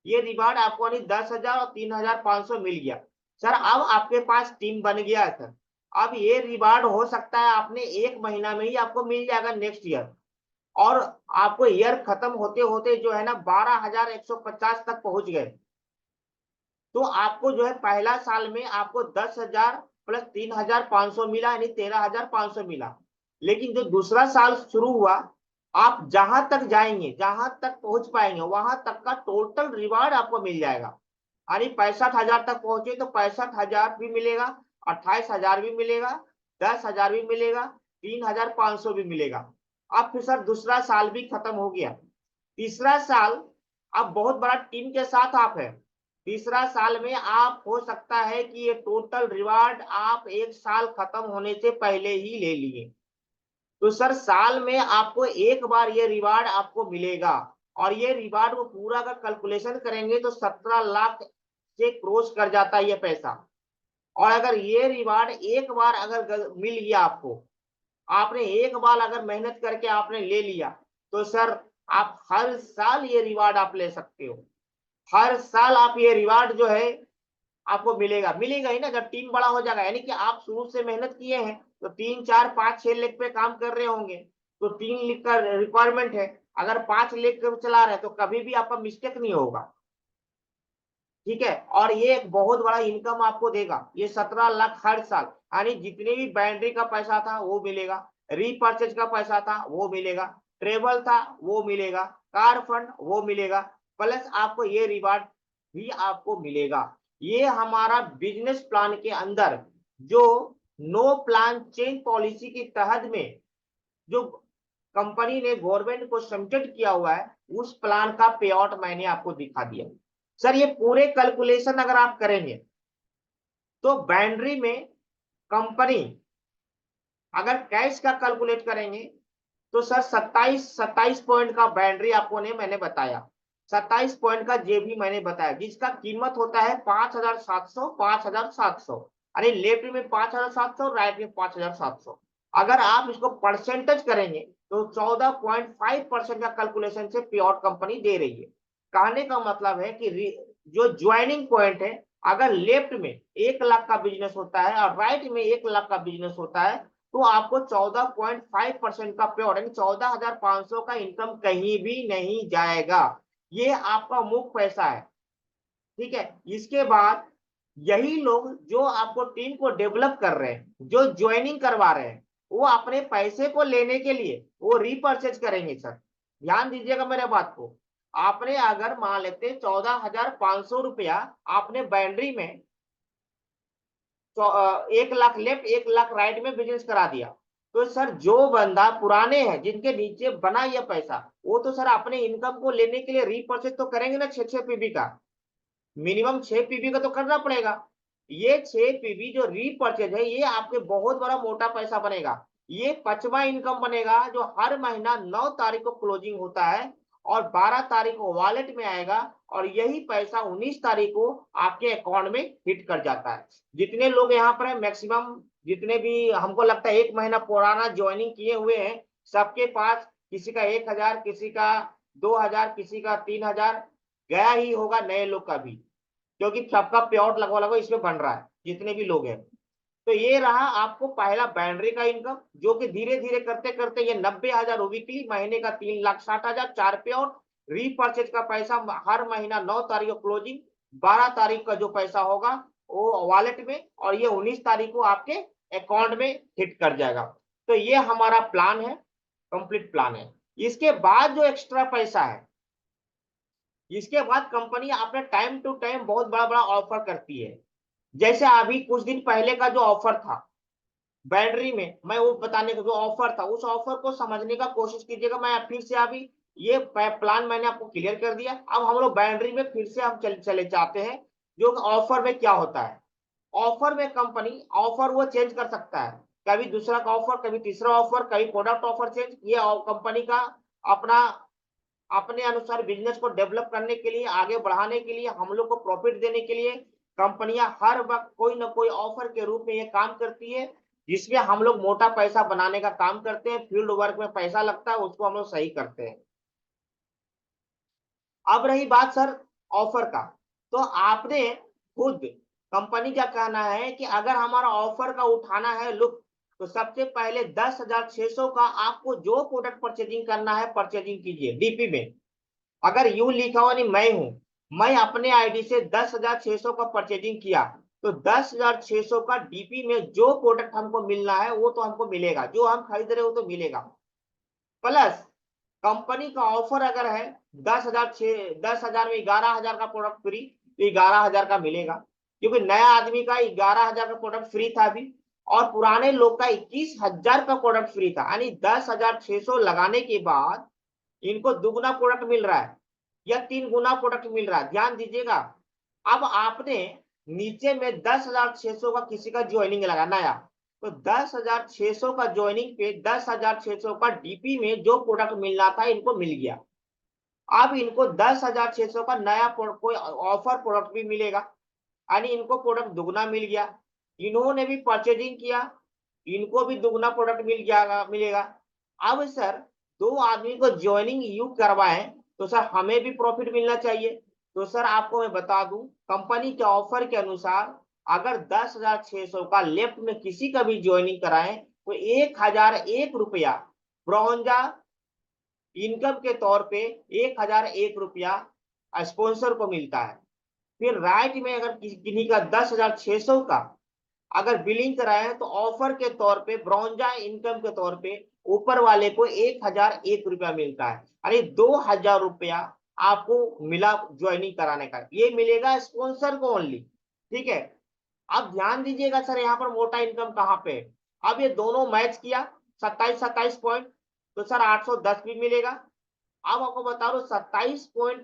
ये रिवार्ड आपको यानी 10,000 और 3,500 मिल गया। सर अब आपके पास टीम बन गया है सर। अब ये रिवार्ड हो सकता है आपने 1 महीना में ही आपको मिल जाएगा नेक्स्ट ईयर। और आपको ईयर खत्म होते होते जो है ना 12,150 तक पहुंच गए। तो आपको जो है पहला साल में आपको 10,000 प्लस 3,500 मिला, यानी 13,500 मिला। लेकिन जो दूसरा साल शुरू हुआ, आप जहां तक जाएंगे, जहां तक पहुंच पाएंगे, वहां तक का टोटल रिवार्ड आपको मिल जाएगा। यानी 65,000 तक पहुंचे तो 65,000 भी मिलेगा, 28,000 भी मिलेगा, 10,000 भी मिलेगा, 3,500 भी मिलेगा। अब फिर सर दूसरा साल भी खत्म हो गया, तीसरा साल अब बहुत बड़ा टीम के साथ आप है। तीसरा साल में आप हो सकता है कि ये टोटल रिवार्ड आप 1 साल खत्म होने से पहले ही ले लिए। तो सर साल में आपको एक बार ये रिवार्ड आपको मिलेगा। और ये रिवार्ड को पूरा का कैलकुलेशन करेंगे तो 17 लाख से क्रॉस कर जाता है ये पैसा। और अगर ये रिवार्ड एक बार अगर मिल गया आपको, आपने एक बार अगर मेहनत करके आपने ले लिया, तो सर आप हर साल ये रिवार्ड आप ले सकते हो। हर साल आप ये रिवार्ड जो है आपको मिलेगा, मिलेगा ही ना। जब टीम बड़ा हो जाएगा, यानी कि आप शुरू से मेहनत किए हैं तो 3 4 5 6 लेख पे काम कर रहे होंगे, तो 3 लेख का रिक्वायरमेंट है। अगर 5 लेख चला रहे हैं तो कभी भी आपका मिस्टेक नहीं होगा। ठीक है, और ये एक बहुत बड़ा इनकम आपको देगा ये 17 लाख हर साल। यानी जितने भी बैटरी का पैसा था वो मिलेगा, रीपर्चेज का पैसा था वो मिलेगा, ट्रेवल था वो मिलेगा, कार फंड वो मिलेगा, प्लस आपको ये रिवार्ड भी आपको मिलेगा। ये हमारा बिजनेस प्लान के अंदर जो नो प्लान चेंज पॉलिसी के तहत में जो कंपनी ने गवर्नमेंट को सबमिटेड किया हुआ है, उस प्लान का पे आउट मैंने आपको दिखा दिया। सर ये पूरे कैलकुलेशन अगर आप करेंगे तो बाउंड्री में कंपनी अगर कैश का कैलकुलेट करेंगे तो सर 27 पॉइंट का बाउंड्री आपको ने मैंने बताया, 27 पॉइंट का जे भी मैंने बताया, जिसका कीमत होता है 5,700 5,700। अरे लेफ्ट में 5,700, राइट में 5,700। अगर आप इसको परसेंटेज करेंगे तो 14.5% का कैलकुलेशन से पे आउट कंपनी दे रही है। कहने का मतलब है कि जो ज्वाइनिंग पॉइंट है, अगर लेफ्ट में 1 लाख का बिजनेस होता है और राइट में 1 लाख का बिजनेस होता है, तो आपको 14.5% का पे आउट यानी 14,500 का इनकम कहीं भी नहीं जाएगा। ये आपका मुफ्त पैसा है। ठीक है, इसके बाद यही लोग जो आपको टीम को डेवलप कर रहे हैं, जो ज्वाइनिंग करवा रहे हैं, वो अपने पैसे को लेने के लिए वो रीपर्चेज करेंगे। सर ध्यान दीजिएगा मेरे बात को। आपने अगर मान लेते 14,500 रुपया आपने बाउंड्री में तो 1 लाख लेफ्ट 1 लाख राइट में बिजनेस करा दिया, तो सर जो बंदा पुराने हैं जिनके नीचे बना यह पैसा, वो तो सर अपने इनकम को लेने के लिए रीपर्चेज तो करेंगे ना 6 पीबी का। मिनिमम 6 पीबी का तो करना पड़ेगा। ये 6 पीबी जो रीपर्चेज है ये आपके बहुत बड़ा मोटा पैसा बनेगा। ये 5वां इनकम बनेगा जो हर महीना 9 तारीख को क्लोजिंग होता है और 12 तारीख को वॉलेट में आएगा, और यही पैसा 19 तारीख को आपके अकाउंट में हिट कर जाता है। जितने लोग यहाँ पर है मैक्सिमम, जितने भी हमको लगता है 1 महीना पुराना ज्वाइनिंग किए हुए हैं, सबके पास किसी का 1,000, किसी का 2,000, किसी का 3,000 गया ही होगा, नए लोग का भी, क्योंकि सबका पे आउट लगभग लगभग इसमें बन रहा है जितने भी लोग हैं। तो ये रहा आपको पहला बाउंड्री का इनकम, जो कि धीरे धीरे करते करते ये 90,000 वीकली, महीने का 3,60,000, 4 पे आउट, रीपर्चेज का पैसा हर महीना 9 तारीख को क्लोजिंग, 12 तारीख का जो पैसा होगा वो वॉलेट में, और ये 19 तारीख को आपके अकाउंट में हिट कर जाएगा। तो ये हमारा प्लान है, कंप्लीट प्लान है। इसके बाद जो एक्स्ट्रा पैसा है, इसके बाद कंपनी अपने टाइम टू टाइम बहुत बड़ा बड़ा ऑफर करती है। जैसे अभी कुछ दिन पहले का जो ऑफर था बैटरी में, मैं वो बताने का जो ऑफर था, उस ऑफर को समझने का कोशिश कीजिएगा। मैं फिर से अभी ये प्लान मैंने आपको क्लियर कर दिया। अब हम लोग बैटरी में फिर से हम चले जाते हैं, जो ऑफर में क्या होता है। ऑफर में कंपनी ऑफर वो चेंज कर सकता है, कभी दूसरा का ऑफर, कभी तीसरा ऑफर, कभी प्रोडक्ट ऑफर चेंज। ये कंपनी का अपना अपने अनुसार बिजनेस को डेवलप करने के लिए, आगे बढ़ाने के लिए, हम लोग को प्रॉफिट देने के लिए कंपनियां हर वक्त कोई ना कोई ऑफर के रूप में ये काम करती है, जिसमें हम लोग मोटा पैसा बनाने का काम करते हैं। फील्ड वर्क में पैसा लगता है, उसको हम लोग सही करते हैं। अब रही बात सर ऑफर का, तो आपने खुद, कंपनी का कहना है कि अगर हमारा ऑफर का उठाना है लुक, तो सबसे पहले 10,600 का आपको जो प्रोडक्ट परचेजिंग करना है परचेजिंग कीजिए डीपी में। अगर यू लिखा हुआ नहीं मैं हूं, मैं अपने आईडी से 10,600 का परचेजिंग किया, तो 10,600 का डीपी में जो प्रोडक्ट हमको मिलना है वो तो हमको मिलेगा, जो हम खरीद रहे हो तो मिलेगा। प्लस कंपनी का ऑफर अगर है 10,000 में 11,000 का प्रोडक्ट फ्री, तो 11,000 का मिलेगा, क्योंकि नया आदमी का 11,000 का प्रोडक्ट फ्री था अभी, और पुराने लोग का 21,000 का प्रोडक्ट फ्री था। यानी 10,600 लगाने के बाद इनको दुगना प्रोडक्ट मिल रहा है या 3 गुना प्रोडक्ट मिल रहा है, ध्यान दीजिएगा। अब आपने नीचे में 10,600 का किसी का ज्वाइनिंग लगाना है, तो 10,600 का ज्वाइनिंग पे 10,600 का डीपी में जो प्रोडक्ट मिलना था इनको मिल गया। अब इनको 10,600 का नया कोई ऑफर प्रोडक्ट भी मिलेगा, यानी इनको प्रोडक्ट दुगना मिल गया। इन्होंने भी परचेजिंग किया, इनको भी दुगना प्रोडक्ट मिलेगा। अब सर दो आदमी को ज्वाइनिंग यू करवाएं, तो सर हमें भी प्रॉफिट मिलना चाहिए। तो सर आपको मैं बता दूं, कंपनी के ऑफर के अनुसार अगर 10,600 का लेफ्ट में किसी का भी ज्वाइनिंग कराएं, तो 1,001 रुपया ब्रॉन्जा इनकम के तौर पे 1,001 रुपया स्पॉन्सर को मिलता है। फिर राइट में अगर किन्हीं का 10,600 का अगर बिलिंग कराए, तो ऑफर के तौर पे ब्रॉन्जा इनकम के तौर पे ऊपर वाले को 1,001 रुपया मिलता है, यानी 2,000 रुपया आपको मिला ज्वाइनिंग कराने का, ये मिलेगा स्पॉन्सर को ओनली। ठीक है। अब ध्यान दीजिएगा सर यहाँ पर मोटा इनकम कहाँ पे है। अब ये दोनों मैच किया, 27-27 पॉइंट, तो सर 810 भी मिलेगा। अब आपको बता दो 27 पॉइंट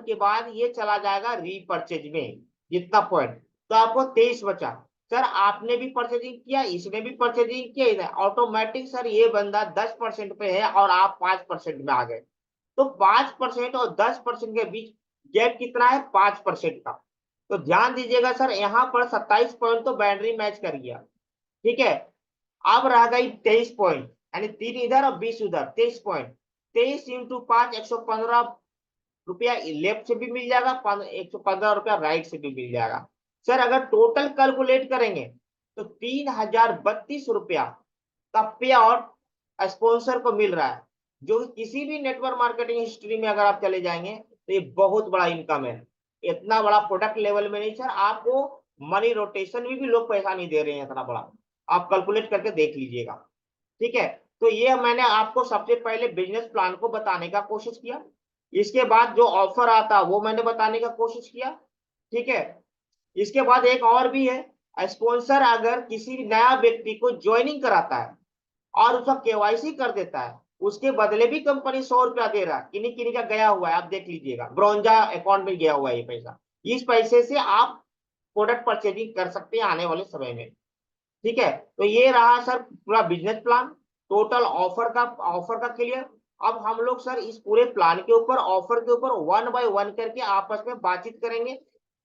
के बाद ये चला जाएगा रीपर्चेज में, जितना पॉइंट, तो आपको 23 बचा। सर आपने भी परचेजिंग किया, इसने भी परचेजिंग किया, ऑटोमेटिक सर ये बंदा 10% पे है और आप 5% में आ गए। तो 5% और 10% के बीच गैप कितना है, 5% का। तो ध्यान दीजिएगा सर यहाँ पर 27 पॉइंट तो बैटरी मैच कर गया। ठीक है। अब रह गई 23 पॉइंट, यानी 3 इधर और 20 उधर, 23 पॉइंट। 23 × 5 115 रुपया लेफ्ट से भी मिल जाएगा, 115 रुपया राइट से भी मिल जाएगा। सर अगर टोटल कैलकुलेट करेंगे, तो 3,032 रुपया का पे आउट स्पॉन्सर को मिल रहा है, जो किसी भी नेटवर्क मार्केटिंग हिस्ट्री में अगर आप चले जाएंगे तो ये बहुत बड़ा इनकम है। इतना बड़ा प्रोडक्ट लेवल में नहीं सर, आपको मनी रोटेशन में भी लोग पैसा नहीं दे रहे हैं इतना बड़ा, आप कैलकुलेट करके देख लीजिएगा। ठीक है। तो ये मैंने आपको सबसे पहले बिजनेस प्लान को बताने का कोशिश किया, इसके बाद जो ऑफर आता वो मैंने बताने का कोशिश किया। ठीक है। इसके बाद एक और भी है, स्पॉन्सर अगर किसी नया व्यक्ति को ज्वाइनिंग कराता है और उसका केवाईसी कर देता है, उसके बदले भी कंपनी 100 रुपया दे रहा है। किन्हीं किन्हीं का गया हुआ है, आप देख लीजिएगा, ब्रॉन्जा अकाउंट में गया हुआ है ये पैसा। इस पैसे से आप प्रोडक्ट परचेजिंग कर सकते हैं आने वाले समय में। ठीक है। तो ये रहा सर पूरा बिजनेस प्लान, टोटल ऑफर का क्लियर। अब हम लोग सर इस पूरे प्लान के ऊपर, ऑफर के ऊपर वन बाय वन करके आपस में बातचीत करेंगे।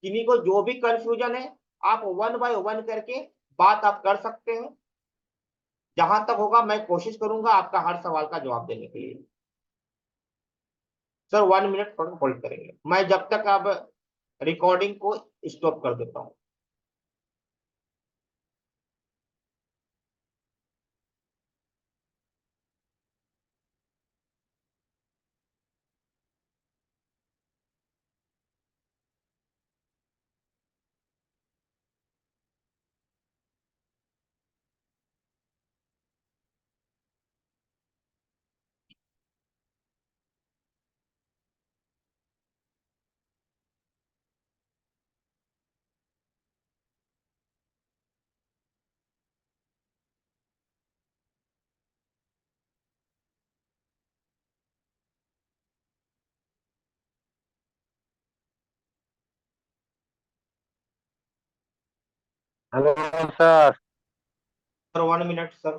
किन्हीं को जो भी कंफ्यूजन है, आप वन बाय वन करके बात आप कर सकते हैं। जहां तक होगा मैं कोशिश करूंगा आपका हर सवाल का जवाब देने के लिए। सर 1 मिनट थोड़ा होल्ड करेंगे, मैं जब तक आप रिकॉर्डिंग को स्टॉप कर देता हूँ। Hello sir. Sir 1 minute sir.